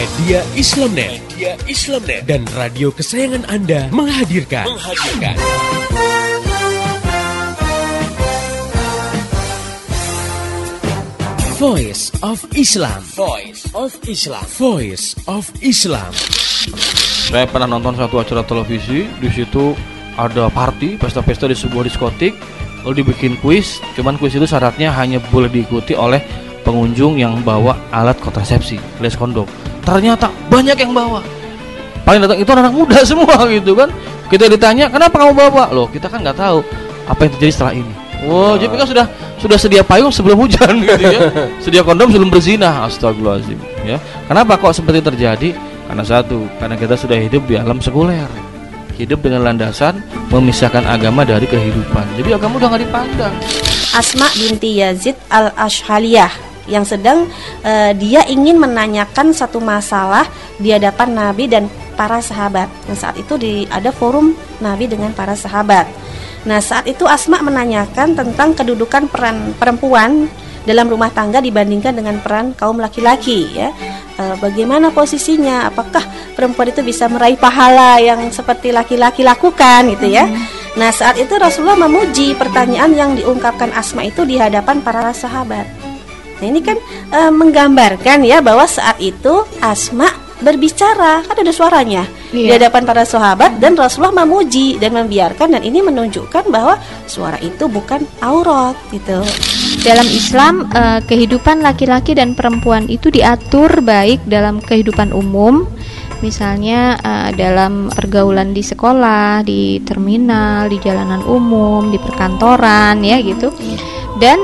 Media Islamnet. Dan radio kesayangan Anda menghadirkan. Voice of Islam. Saya pernah nonton satu acara televisi, di situ ada party, pesta-pesta di sebuah diskotik, lalu dibikin kuis. Cuman kuis itu syaratnya hanya boleh diikuti oleh pengunjung yang bawa alat kontrasepsi, alias kondom. Ternyata banyak yang bawa. Paling datang itu anak muda semua gitu kan. Kita ditanya, kenapa kamu bawa? Loh, kita kan nggak tahu apa yang terjadi setelah ini. Wow, jadi kan sudah sedia payung sebelum hujan gitu ya. Sedia kondom sebelum berzinah. Astagfirullahaladzim ya. Kenapa kok seperti terjadi? Karena karena kita sudah hidup di alam sekuler. Hidup dengan landasan memisahkan agama dari kehidupan. Jadi agama udah nggak dipandang. Asma binti Yazid al-Ashhaliyah yang sedang dia ingin menanyakan satu masalah di hadapan Nabi dan para sahabat. Nah, saat itu ada forum Nabi dengan para sahabat. Nah, saat itu Asma menanyakan tentang kedudukan peran perempuan dalam rumah tangga dibandingkan dengan peran kaum laki-laki ya. Bagaimana posisinya? Apakah perempuan itu bisa meraih pahala yang seperti laki-laki lakukan gitu ya? Nah, saat itu Rasulullah memuji pertanyaan yang diungkapkan Asma itu di hadapan para sahabat. Nah, ini kan menggambarkan ya bahwa saat itu Asma berbicara, kan ada suaranya di hadapan para sahabat dan Rasulullah memuji dan membiarkan, dan ini menunjukkan bahwa suara itu bukan aurat gitu. Dalam Islam, kehidupan laki-laki dan perempuan itu diatur baik dalam kehidupan umum. Misalnya dalam pergaulan di sekolah, di terminal, di jalanan umum, di perkantoran ya gitu. Dan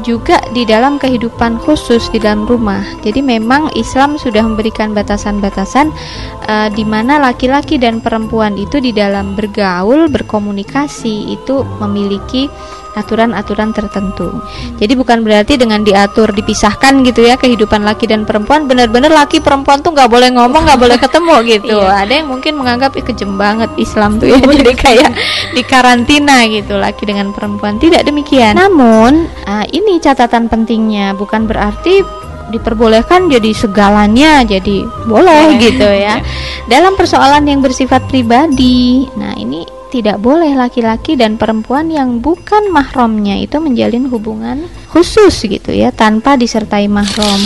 juga di dalam kehidupan khusus di dalam rumah. Jadi memang Islam sudah memberikan batasan-batasan di mana laki-laki dan perempuan itu di dalam bergaul, berkomunikasi itu memiliki aturan-aturan tertentu. Jadi bukan berarti dengan diatur dipisahkan gitu ya kehidupan laki dan perempuan, benar-benar laki perempuan tuh nggak boleh ngomong, nggak boleh ketemu gitu. Ada yang mungkin menganggap kejem banget Islam tuh ya, jadi kayak di karantina gitu laki dengan perempuan. Tidak demikian. Namun ini catatan pentingnya, bukan berarti diperbolehkan jadi segalanya jadi boleh gitu ya. Dalam persoalan yang bersifat pribadi, nah ini tidak boleh laki-laki dan perempuan yang bukan mahramnya itu menjalin hubungan khusus gitu ya tanpa disertai mahram.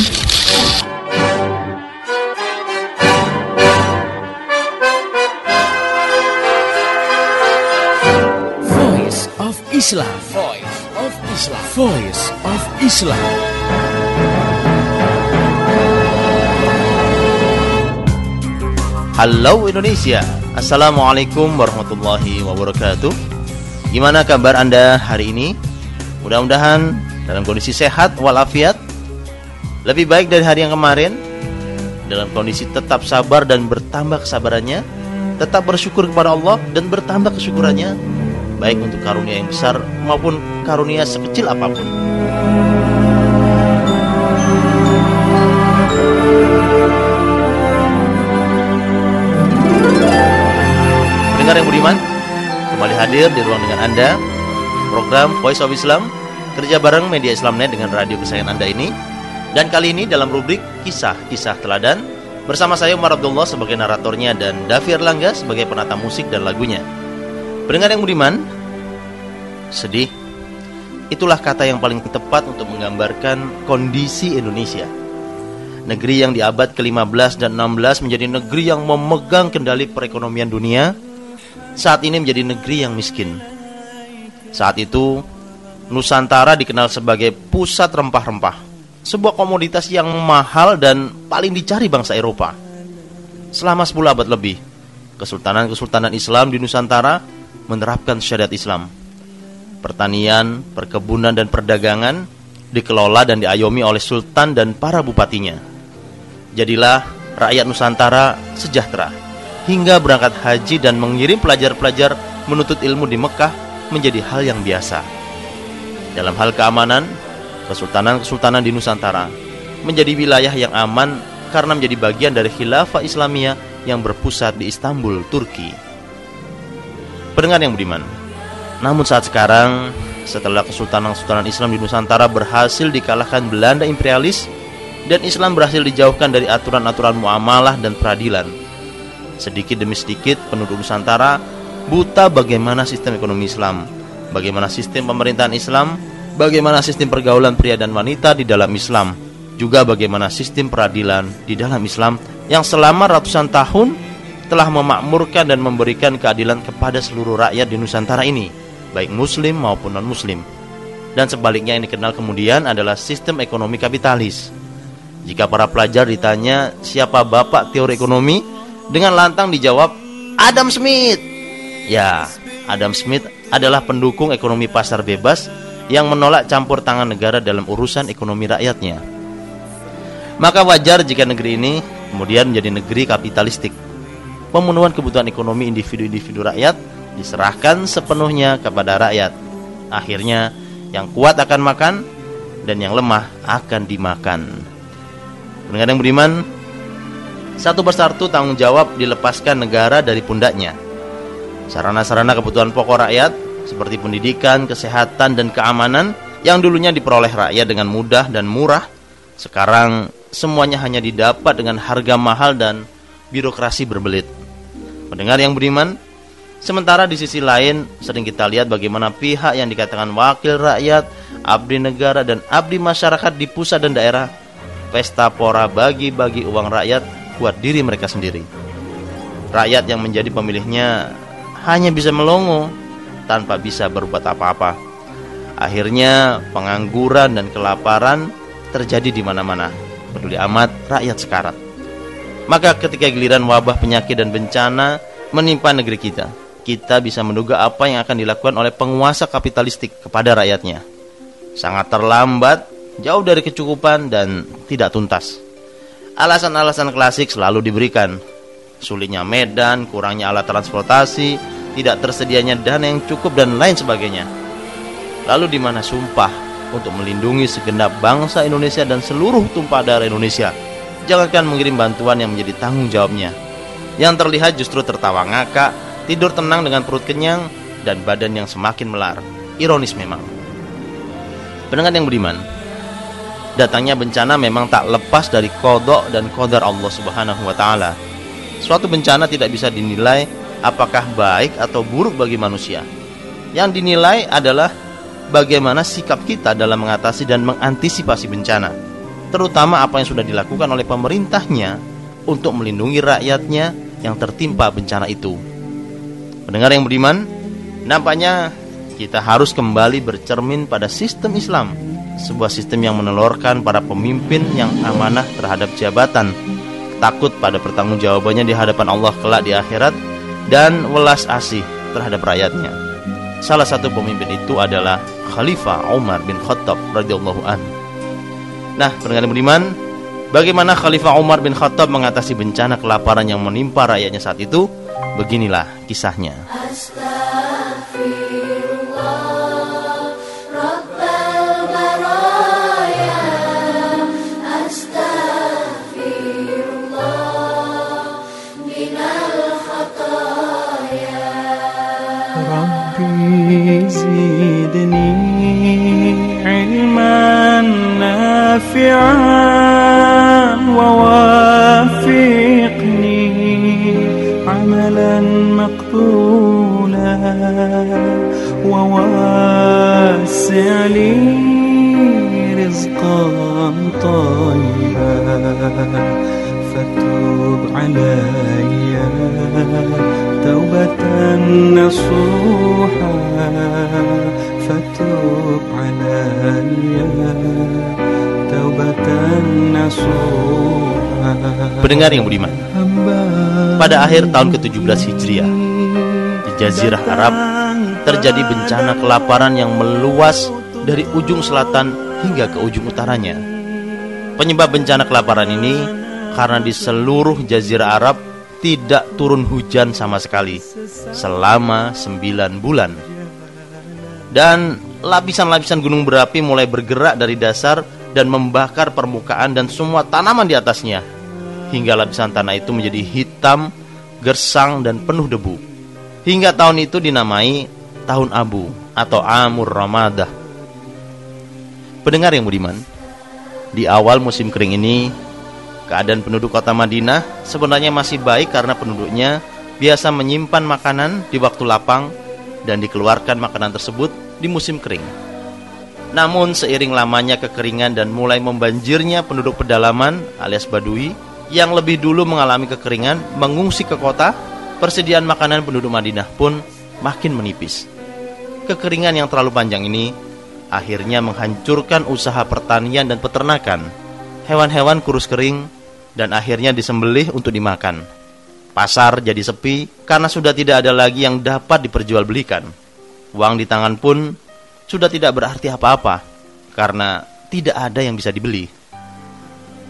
Voice of Islam. Halo Indonesia, Assalamualaikum warahmatullahi wabarakatuh. Gimana kabar Anda hari ini? Mudah-mudahan dalam kondisi sehat walafiat, lebih baik dari hari yang kemarin, dalam kondisi tetap sabar dan bertambah kesabarannya, tetap bersyukur kepada Allah dan bertambah kesyukurannya, baik untuk karunia yang besar maupun karunia sekecil apapun. Pendengar yang budiman, kembali hadir di ruang dengan Anda, program Voice of Islam, kerja bareng Media Islamnet dengan radio kesayangan Anda ini. Dan kali ini dalam rubrik Kisah-Kisah Teladan, bersama saya Umar Abdullah sebagai naratornya dan Davi Erlangga sebagai penata musik dan lagunya. Pendengar yang budiman, sedih, itulah kata yang paling tepat untuk menggambarkan kondisi Indonesia. Negeri yang di abad ke-15 dan 16 menjadi negeri yang memegang kendali perekonomian dunia, saat ini menjadi negeri yang miskin. Saat itu Nusantara dikenal sebagai pusat rempah-rempah, sebuah komoditas yang mahal dan paling dicari bangsa Eropa. Selama 10 abad lebih, kesultanan-kesultanan Islam di Nusantara menerapkan syariat Islam. Pertanian, perkebunan dan perdagangan dikelola dan diayomi oleh sultan dan para bupatinya. Jadilah rakyat Nusantara sejahtera hingga berangkat haji dan mengirim pelajar-pelajar menuntut ilmu di Mekah menjadi hal yang biasa. Dalam hal keamanan, kesultanan-kesultanan di Nusantara menjadi wilayah yang aman karena menjadi bagian dari khilafah Islamiyah yang berpusat di Istanbul, Turki. Pendengar yang budiman, namun saat sekarang, setelah kesultanan-kesultanan Islam di Nusantara berhasil dikalahkan Belanda imperialis, dan Islam berhasil dijauhkan dari aturan-aturan muamalah dan peradilan. Sedikit demi sedikit penduduk Nusantara buta bagaimana sistem ekonomi Islam, bagaimana sistem pemerintahan Islam, bagaimana sistem pergaulan pria dan wanita di dalam Islam, juga bagaimana sistem peradilan di dalam Islam yang selama ratusan tahun telah memakmurkan dan memberikan keadilan kepada seluruh rakyat di Nusantara ini, baik muslim maupun non-muslim. Dan sebaliknya yang dikenal kemudian adalah sistem ekonomi kapitalis. Jika para pelajar ditanya siapa bapak teori ekonomi, dengan lantang dijawab Adam Smith. Ya, Adam Smith adalah pendukung ekonomi pasar bebas yang menolak campur tangan negara dalam urusan ekonomi rakyatnya. Maka wajar jika negeri ini kemudian menjadi negeri kapitalistik. Pemenuhan kebutuhan ekonomi individu-individu rakyat diserahkan sepenuhnya kepada rakyat. Akhirnya yang kuat akan makan dan yang lemah akan dimakan. Pendengar yang beriman, satu persatu tanggung jawab dilepaskan negara dari pundaknya. Sarana-sarana kebutuhan pokok rakyat seperti pendidikan, kesehatan, dan keamanan yang dulunya diperoleh rakyat dengan mudah dan murah, sekarang semuanya hanya didapat dengan harga mahal dan birokrasi berbelit. Pendengar yang beriman, sementara di sisi lain sering kita lihat bagaimana pihak yang dikatakan wakil rakyat, abdi negara, dan abdi masyarakat di pusat dan daerah pesta pora bagi-bagi uang rakyat buat diri mereka sendiri. Rakyat yang menjadi pemilihnya hanya bisa melongo tanpa bisa berbuat apa-apa. Akhirnya pengangguran dan kelaparan terjadi di mana-mana. Peduli amat rakyat sekarat. Maka ketika giliran wabah, penyakit, dan bencana menimpa negeri kita, kita bisa menduga apa yang akan dilakukan oleh penguasa kapitalistik kepada rakyatnya. Sangat terlambat, jauh dari kecukupan, dan tidak tuntas. Alasan-alasan klasik selalu diberikan. Sulitnya medan, kurangnya alat transportasi, tidak tersedianya dana yang cukup, dan lain sebagainya. Lalu di mana sumpah untuk melindungi segenap bangsa Indonesia dan seluruh tumpah darah Indonesia? Jangankan mengirim bantuan yang menjadi tanggung jawabnya. Yang terlihat justru tertawa ngakak, tidur tenang dengan perut kenyang, dan badan yang semakin melar. Ironis memang. Pendengar yang beriman, datangnya bencana memang tak lepas dari qada dan qadar Allah Subhanahu wa taala. Suatu bencana tidak bisa dinilai apakah baik atau buruk bagi manusia. Yang dinilai adalah bagaimana sikap kita dalam mengatasi dan mengantisipasi bencana, terutama apa yang sudah dilakukan oleh pemerintahnya untuk melindungi rakyatnya yang tertimpa bencana itu. Pendengar yang beriman, nampaknya kita harus kembali bercermin pada sistem Islam, sebuah sistem yang menelurkan para pemimpin yang amanah terhadap jabatan, takut pada pertanggungjawabannya di hadapan Allah kelak di akhirat, dan welas asih terhadap rakyatnya. Salah satu pemimpin itu adalah Khalifah Umar bin Khattab radhiyallahu anhu. Nah, pendengar beriman, bagaimana Khalifah Umar bin Khattab mengatasi bencana kelaparan yang menimpa rakyatnya saat itu? Beginilah kisahnya. زدني علما نافعا ووافقني عملا مقبولا وواسع لي رزقا طيبا فتوب علي توبة نصوحا فتوب علي توبة نصوحا. Pendengar yang budiman, pada akhir tahun ke-17 Hijriah di Jazirah Arab terjadi bencana kelaparan yang meluas dari ujung selatan hingga ke ujung utaranya. Penyebab bencana kelaparan ini karena di seluruh Jazirah Arab tidak turun hujan sama sekali selama 9 bulan. Dan lapisan-lapisan gunung berapi mulai bergerak dari dasar dan membakar permukaan dan semua tanaman di atasnya, hingga lapisan tanah itu menjadi hitam, gersang, dan penuh debu. Hingga tahun itu dinamai Tahun Abu atau Amur Ramadah. Pendengar yang budiman, Di awal musim kering ini, keadaan penduduk kota Madinah sebenarnya masih baik karena penduduknya biasa menyimpan makanan di waktu lapang dan dikeluarkan makanan tersebut di musim kering. Namun seiring lamanya kekeringan dan mulai membanjirnya penduduk pedalaman alias Badui yang lebih dulu mengalami kekeringan mengungsi ke kota, persediaan makanan penduduk Madinah pun makin menipis. Kekeringan yang terlalu panjang ini akhirnya menghancurkan usaha pertanian dan peternakan. Hewan-hewan kurus kering dan akhirnya disembelih untuk dimakan. Pasar jadi sepi karena sudah tidak ada lagi yang dapat diperjualbelikan. Uang di tangan pun sudah tidak berarti apa-apa karena tidak ada yang bisa dibeli.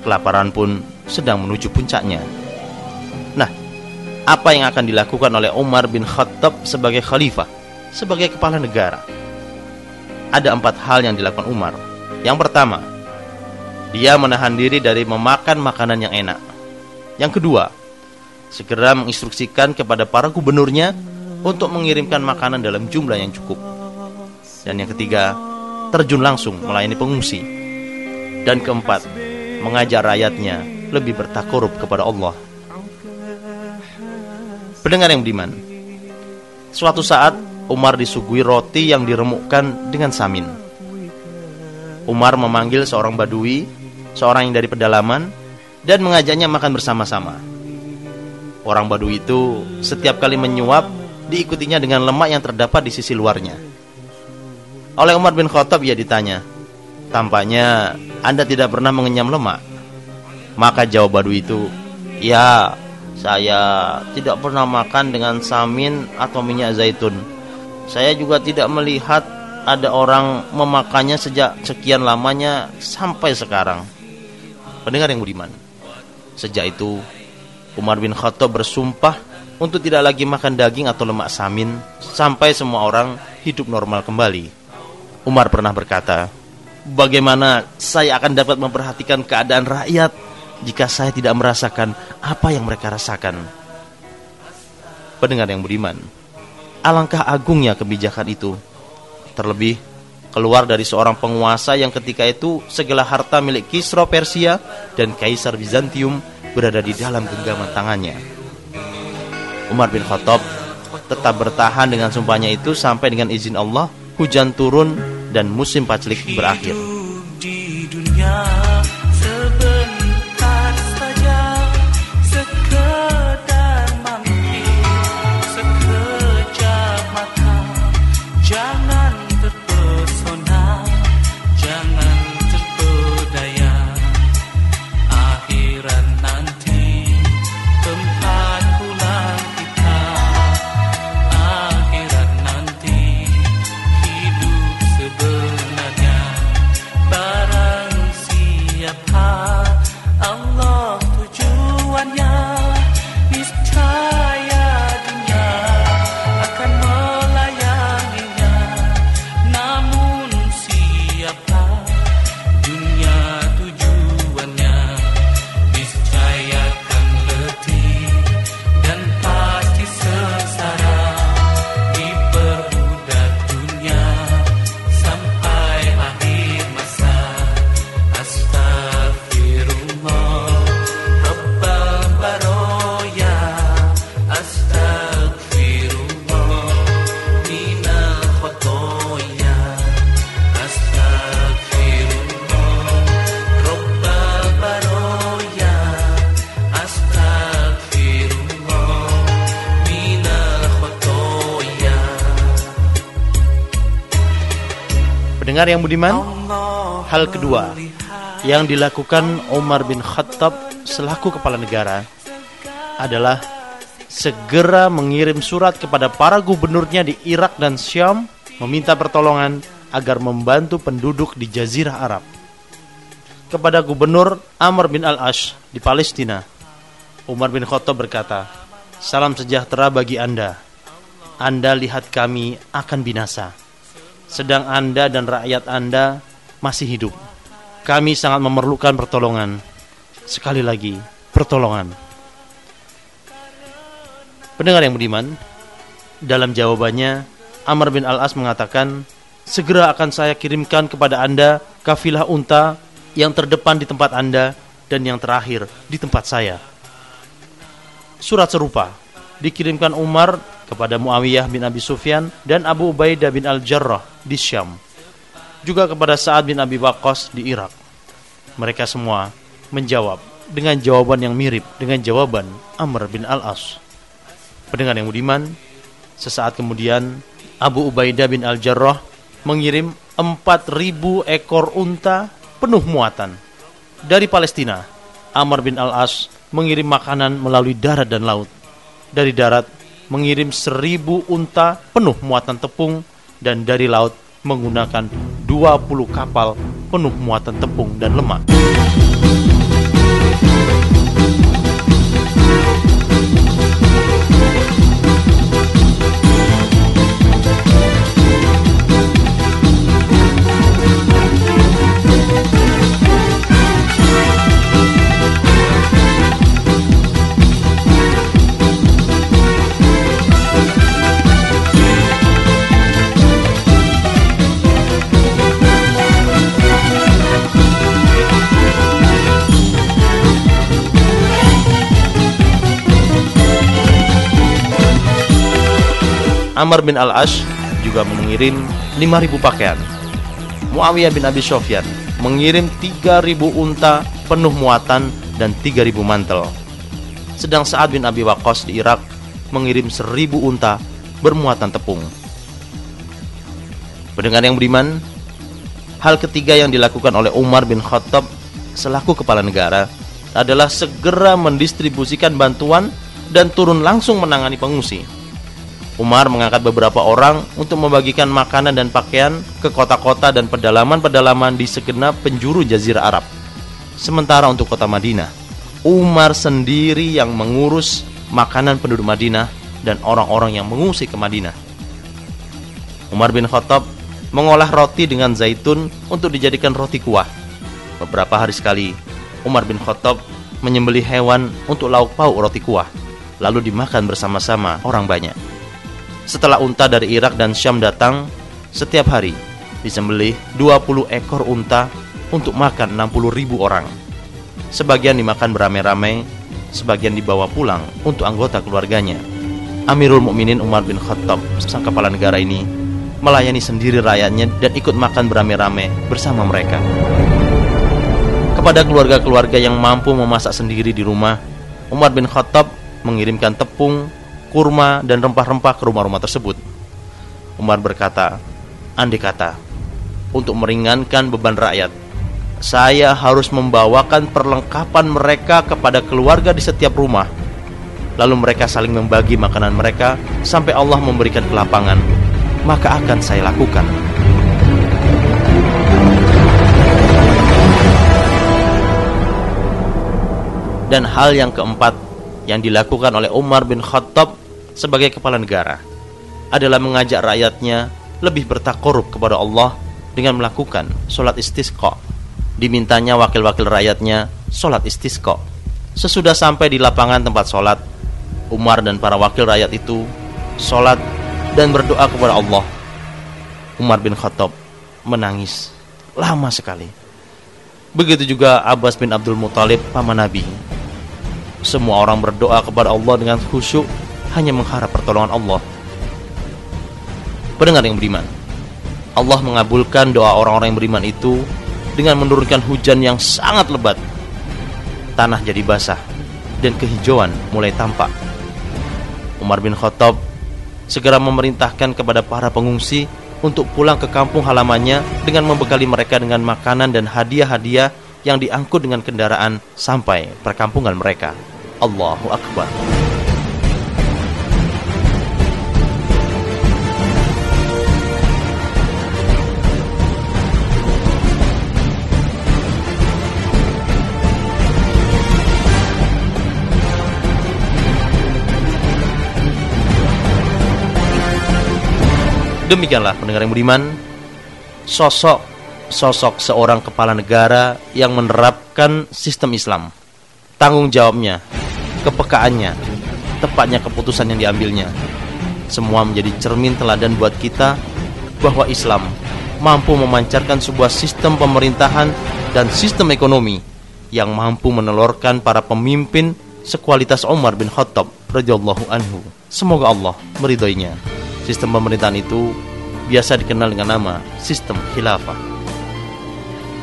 Kelaparan pun sedang menuju puncaknya. Nah, apa yang akan dilakukan oleh Umar bin Khattab sebagai khalifah, sebagai kepala negara? Ada 4 hal yang dilakukan Umar. Yang pertama, dia menahan diri dari memakan makanan yang enak. Yang kedua, segera menginstruksikan kepada para gubernurnya untuk mengirimkan makanan dalam jumlah yang cukup. Dan yang ketiga, terjun langsung melayani pengungsi. Dan keempat, mengajak rakyatnya lebih bertakarub kepada Allah. Pendengar yang budiman, suatu saat Umar disuguhi roti yang diremukkan dengan samin. Umar memanggil seorang Badui, seorang yang dari pedalaman, dan mengajaknya makan bersama-sama. Orang Badui itu setiap kali menyuap, diikutinya dengan lemak yang terdapat di sisi luarnya. Oleh Umar bin Khattab ia ditanya, "Tampaknya Anda tidak pernah mengenyam lemak?" Maka jawab Badui itu, "Ya, saya tidak pernah makan dengan samin atau minyak zaitun. Saya juga tidak melihat ada orang memakannya sejak sekian lamanya sampai sekarang." Pendengar yang budiman, sejak itu Umar bin Khattab bersumpah untuk tidak lagi makan daging atau lemak samin sampai semua orang hidup normal kembali. Umar pernah berkata, "Bagaimana saya akan dapat memperhatikan keadaan rakyat jika saya tidak merasakan apa yang mereka rasakan?" Pendengar yang budiman, alangkah agungnya kebijakan itu. Terlebih keluar dari seorang penguasa yang ketika itu segala harta milik Kisra Persia dan Kaisar Bizantium berada di dalam genggaman tangannya. Umar bin Khattab tetap bertahan dengan sumpahnya itu sampai dengan izin Allah hujan turun dan musim paclik berakhir. Di dunia sebentar saja, sekedar mampir sekejap mata. Jangan terpesona, jangan terpedaya. Akhirat nanti tempat pulang kita. Akhirat nanti hidup sebenarnya. Barang siapa Allah tujuannya, niscaya dunia akan melayaninya. Namun siapa dunia tujuannya, niscaya akan letih dan pasti sengsara. Diperbudak dunia sampai akhir masa. Astagfirullah Rabbal baroya. Astagfirullah minal khotoya. Astagfirullah Rabbal baroya. Astagfirullah minal khotoya. Pendengar yang budiman, hal kedua yang dilakukan Umar bin Khattab selaku kepala negara adalah segera mengirim surat kepada para gubernurnya di Irak dan Syam meminta pertolongan agar membantu penduduk di Jazirah Arab. Kepada gubernur Amr bin Al-Ash di Palestina, Umar bin Khattab berkata, "Salam sejahtera bagi Anda. Anda lihat kami akan binasa, sedang Anda dan rakyat Anda masih hidup. Kami sangat memerlukan pertolongan. Sekali lagi, pertolongan." Pendengar yang budiman, dalam jawabannya Amr bin Al-As mengatakan, "Segera akan saya kirimkan kepada Anda kafilah unta yang terdepan di tempat Anda dan yang terakhir di tempat saya. Surat serupa dikirimkan Umar kepada Muawiyah bin Abi Sufyan dan Abu Ubaidah bin Al-Jarrah di Syam, juga kepada Sa'ad bin Abi Waqqas di Irak. Mereka semua menjawab dengan jawaban yang mirip dengan jawaban Amr bin Al-As. Pendengar yang budiman, sesaat kemudian Abu Ubaidah bin Al-Jarrah mengirim 4.000 ekor unta penuh muatan. Dari Palestina, Amr bin Al-As mengirim makanan melalui darat dan laut. Dari darat mengirim 1.000 unta penuh muatan tepung, dan dari laut menggunakan 20 kapal penuh muatan tepung dan lemak. Amr bin Al-As juga mengirim 5.000 pakaian. Muawiyah bin Abi Sufyan mengirim 3.000 unta penuh muatan dan 3.000 mantel. Sedang Sa'ad bin Abi Waqqas di Irak mengirim 1.000 unta bermuatan tepung. Pendengar yang beriman, hal ketiga yang dilakukan oleh Umar bin Khattab selaku kepala negara adalah segera mendistribusikan bantuan dan turun langsung menangani pengungsi. Umar mengangkat beberapa orang untuk membagikan makanan dan pakaian ke kota-kota dan pedalaman-pedalaman di segenap penjuru Jazirah Arab. Sementara untuk kota Madinah, Umar sendiri yang mengurus makanan penduduk Madinah dan orang-orang yang mengungsi ke Madinah. Umar bin Khattab mengolah roti dengan zaitun untuk dijadikan roti kuah. Beberapa hari sekali, Umar bin Khattab menyembelih hewan untuk lauk pauk roti kuah, lalu dimakan bersama-sama orang banyak. Setelah unta dari Irak dan Syam datang, setiap hari disembelih 20 ekor unta untuk makan 60.000 orang. Sebagian dimakan beramai-ramai, sebagian dibawa pulang untuk anggota keluarganya. Amirul Mukminin Umar bin Khattab, sang kepala negara ini, melayani sendiri rakyatnya dan ikut makan beramai-ramai bersama mereka. Kepada keluarga-keluarga yang mampu memasak sendiri di rumah, Umar bin Khattab mengirimkan tepung, kurma, dan rempah-rempah ke rumah-rumah tersebut. Umar berkata, andai kata, untuk meringankan beban rakyat, saya harus membawakan perlengkapan mereka kepada keluarga di setiap rumah. Lalu mereka saling membagi makanan mereka sampai Allah memberikan kelapangan, maka akan saya lakukan. Dan hal yang keempat yang dilakukan oleh Umar bin Khattab sebagai kepala negara adalah mengajak rakyatnya lebih bertakarub kepada Allah dengan melakukan sholat istisqa. Dimintanya wakil-wakil rakyatnya sholat istisqa. Sesudah sampai di lapangan tempat sholat, Umar dan para wakil rakyat itu sholat dan berdoa kepada Allah. Umar bin Khattab menangis lama sekali. Begitu juga Abbas bin Abdul Muthalib, paman Nabi. Semua orang berdoa kepada Allah dengan khusyuk, hanya mengharap pertolongan Allah. Pendengar yang beriman, Allah mengabulkan doa orang-orang yang beriman itu dengan menurunkan hujan yang sangat lebat. Tanah jadi basah dan kehijauan mulai tampak. Umar bin Khattab segera memerintahkan kepada para pengungsi untuk pulang ke kampung halamannya dengan membekali mereka dengan makanan dan hadiah-hadiah yang diangkut dengan kendaraan sampai perkampungan mereka. Allahu Akbar. Demikianlah pendengar yang budiman, sosok seorang kepala negara yang menerapkan sistem Islam, tanggung jawabnya, kepekaannya, tepatnya keputusan yang diambilnya, semua menjadi cermin teladan buat kita bahwa Islam mampu memancarkan sebuah sistem pemerintahan dan sistem ekonomi yang mampu menelurkan para pemimpin sekualitas Umar bin Khattab radhiyallahu anhu. Semoga Allah meridhoinya. Sistem pemerintahan itu biasa dikenal dengan nama sistem khilafah.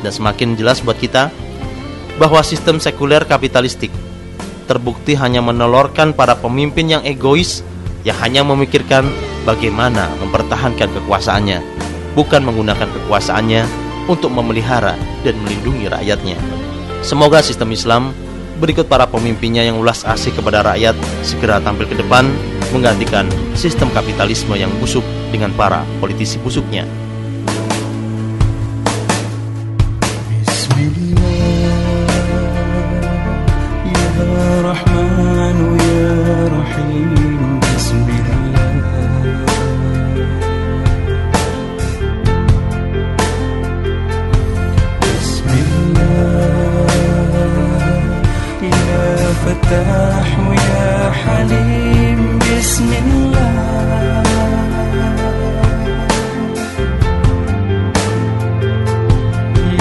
Dan semakin jelas buat kita bahwa sistem sekuler kapitalistik terbukti hanya menelurkan para pemimpin yang egois, yang hanya memikirkan bagaimana mempertahankan kekuasaannya, bukan menggunakan kekuasaannya untuk memelihara dan melindungi rakyatnya. Semoga sistem Islam berikut para pemimpinnya yang ulas asih kepada rakyat segera tampil ke depan menggantikan sistem kapitalisme yang busuk dengan para politisi busuknya. فتاح يا حليم بسم الله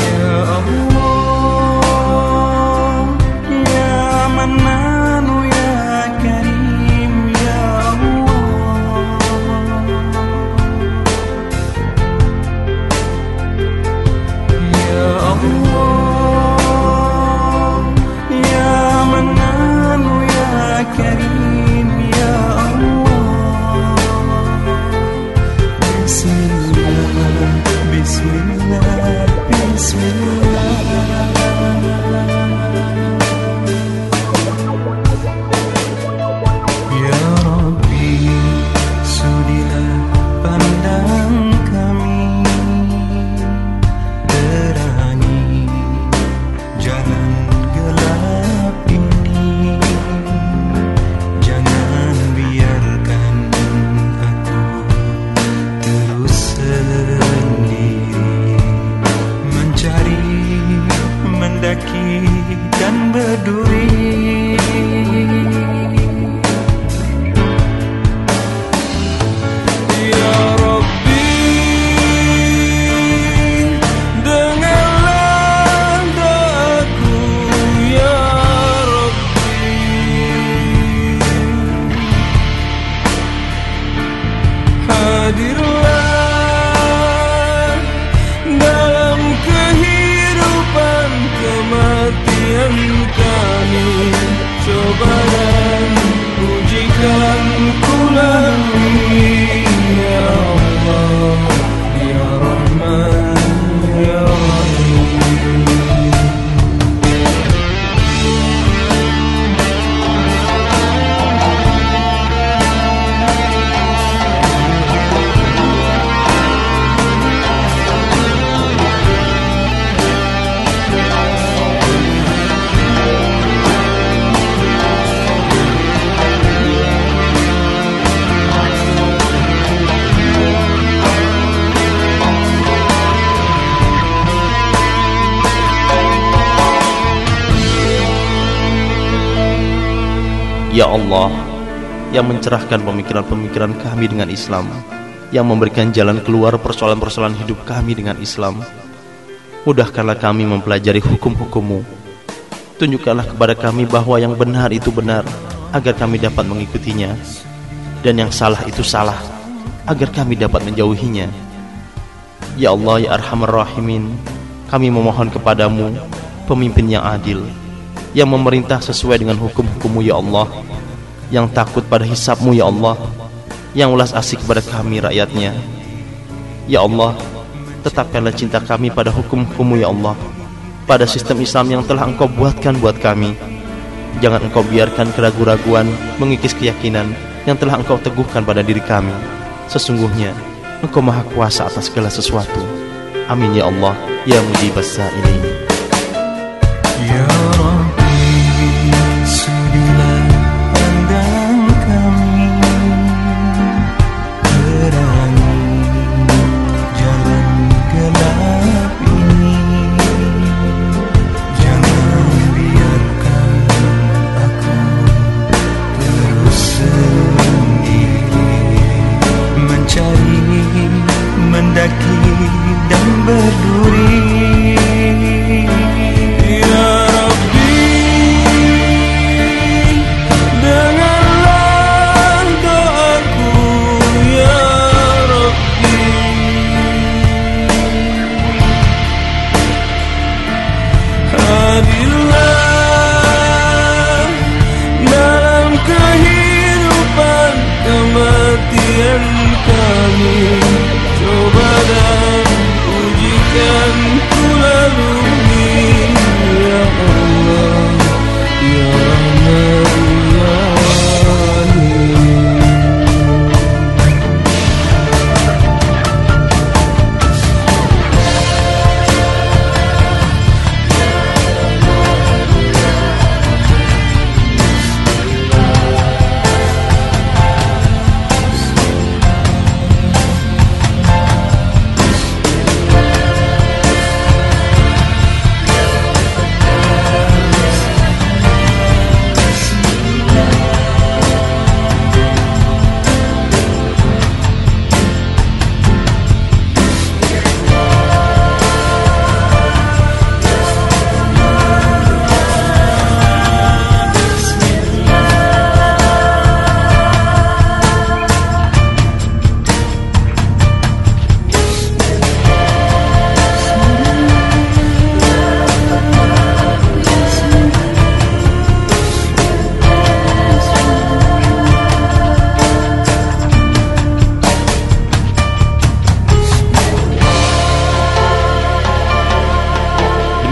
يا الله يا منان يا كريم يا الله يا الله يا منان كريم يا الله بسم الله بسم الله بسم الله يا ربي sudilah pandang kami, terangi jalan gelap ini. Jangan biarkan aku terus sendiri mencari, mendaki dan berduri. Ya Rabbi, dengarlah doaku ya Rabbi. Hadirlah dalam kehidupan kematian kami, cobaan ujikan ku lalui. Ya Allah, Ya Rahman, Ya Rahim. Ya Allah, yang mencerahkan pemikiran-pemikiran kami dengan Islam, yang memberikan jalan keluar persoalan-persoalan hidup kami dengan Islam, mudahkanlah kami mempelajari hukum-hukum-Mu. Tunjukkanlah kepada kami bahwa yang benar itu benar, agar kami dapat mengikutinya, dan yang salah itu salah, agar kami dapat menjauhinya. Ya Allah, Ya Arhamar Rahimin, kami memohon kepadamu pemimpin yang adil, yang memerintah sesuai dengan hukum-hukum-Mu ya Allah, yang takut pada hisab-Mu ya Allah, yang ulas asih kepada kami rakyatnya. Ya Allah, tetapkanlah cinta kami pada hukum-hukum-Mu ya Allah, pada sistem Islam yang telah Engkau buatkan buat kami. Jangan Engkau biarkan keraguan-raguan mengikis keyakinan yang telah Engkau teguhkan pada diri kami. Sesungguhnya Engkau maha kuasa atas segala sesuatu. Amin ya Allah, ya mujibas sa'ilin. Ya Rabbi, sudilah pandang kami, terangi jalan gelap ini. Jangan biarkan aku terus sendiri mencari, mendaki dan berduri. malumin ya Allah ya Rahman ya Rahim.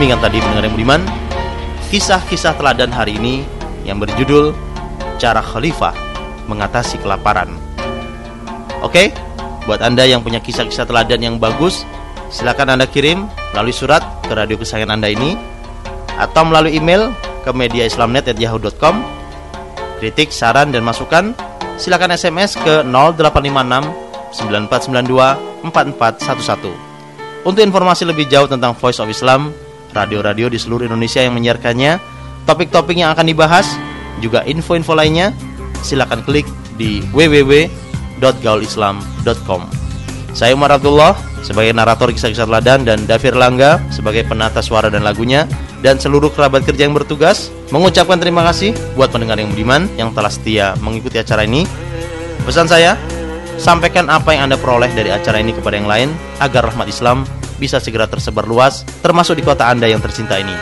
Demikian tadi pendengar yang budiman, kisah-kisah teladan hari ini yang berjudul Cara Khalifah Mengatasi Kelaparan. Oke, buat Anda yang punya kisah-kisah teladan yang bagus, silakan Anda kirim melalui surat ke radio kesayangan Anda ini, atau melalui email ke mediaislamnet@yahoo.com. Kritik, saran, dan masukan silakan SMS ke 0856 9492 4411. Untuk informasi lebih jauh tentang Voice of Islam, radio-radio di seluruh Indonesia yang menyiarkannya, topik-topik yang akan dibahas, juga info-info lainnya, silakan klik di www.gaulislam.com. Saya Umar Abdullah sebagai narator kisah-kisah teladan, dan Dafir Langga sebagai penata suara dan lagunya, dan seluruh kerabat kerja yang bertugas mengucapkan terima kasih buat pendengar yang budiman yang telah setia mengikuti acara ini. Pesan saya, sampaikan apa yang Anda peroleh dari acara ini kepada yang lain, agar rahmat Islam bisa segera tersebar luas, termasuk di kota Anda yang tercinta ini.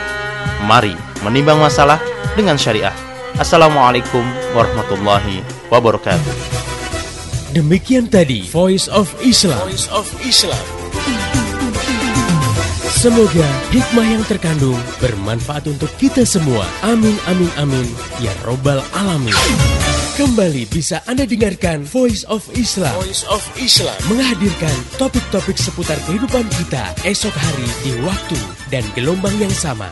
Mari menimbang masalah dengan syariah. Assalamualaikum warahmatullahi wabarakatuh. Demikian tadi Voice of Islam. Semoga hikmah yang terkandung bermanfaat untuk kita semua. Amin amin amin ya robbal alamin. Kembali bisa Anda dengarkan Voice of Islam. Menghadirkan topik-topik seputar kehidupan kita esok hari di waktu dan gelombang yang sama.